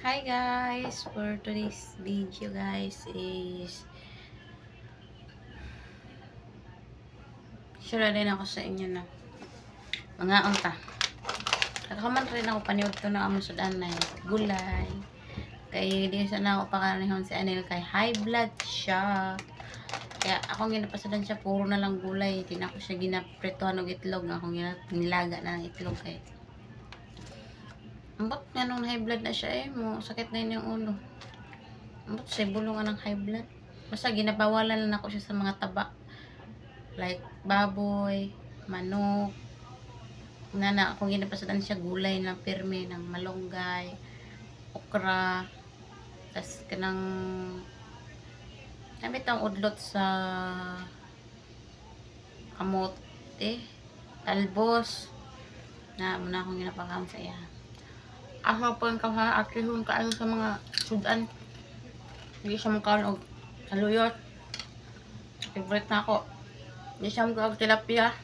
Hi guys, for today's video guys is share din ako sa inyo na mga unta. Nakaman rin ako paniod to na amo sa danay gulay. Kay di sana ako pakanihon si Anil kay high blood siya. Kaya akong ginapasadan siya puro na lang gulay. Di na ako siya ginapritohan og itlog, akong nilaga na ng itlog kay ambot nga nung high blood na siya mo sakit na yun yung ulo. Ambot siya bulungan ng high blood. Basta ginabawalan lang ako siya sa mga taba. Like baboy, manok. Na akong ginapasadan siya gulay na pirme ng malunggay, okra. Tas kanang namit ang udlot sa kamote, talbos. Na muna akong ginapakam sa iya. Ako po yung kakaatrihon kaayo sa mga sudan. Hindi siya makaon og saluyot. Favorite na ako. Hindi siya makaon og tilapia.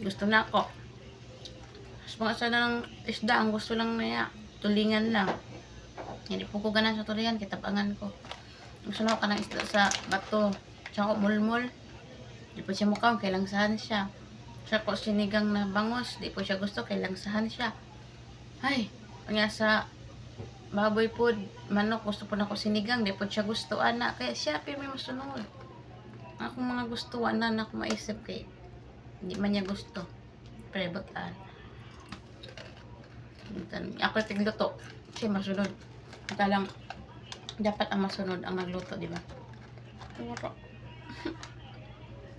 Gusto na ako. Mas mga sa ng isda, ang gusto lang niya. Tulingan lang. Hindi po ko ganan sa tulingan, kitapangan ko. Gusto na ako ka ng isda sa bato. Tsaka mulmul. Hindi po siya makaon, kay langsahan siya. Siya ko sinigang na bangos. Hindi po siya gusto, kay langsahan siya. Ay, kanya sa baboy po, manok, gusto po na ko sinigang, di po siya gusto, anak. Kaya siya, pero may masunod. Akong mga gusto, na ako maisip kay hindi man niya gusto. Pero bataan. Ako tigluto, siya masunod. Ito lang, dapat ang masunod ang nagluto, di ba? Kaya po.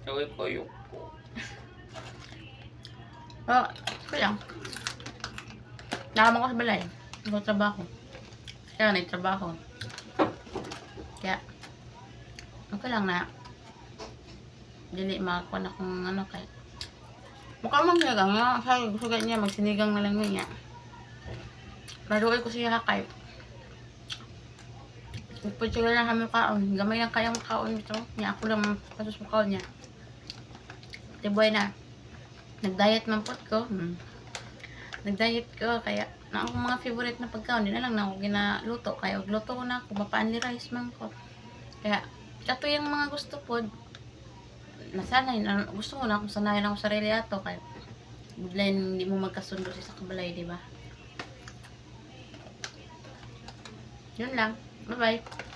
Gawin ko yung po. Oh, kaya nakaman ko sa balay. Nagtrabaho. Kaya nagtrabaho. Kaya okay lang na dili makakuha na kung ano kay mukha mang sinigang nga. Sabi gusto niya magsinigang na lang niya. Naruoy ko siya kay nagputsulo na kami kaon. Gamay lang kayang kaon ito. Niya ako lang pasus mo kaon niya. Tiboy na. Nag-diet man po ko. Nag-diet ko kaya na akong mga favorite na pagkaon din na lang na ako ginaluto kaya og luto ko na ako mapaanli rice man ko kaya kato yung mga gusto po nasanay na gusto ko na akong sanayan ako sarili ato kaya bigla hindi mo magkasundo sa kabalay, di ba? Yun lang, bye bye.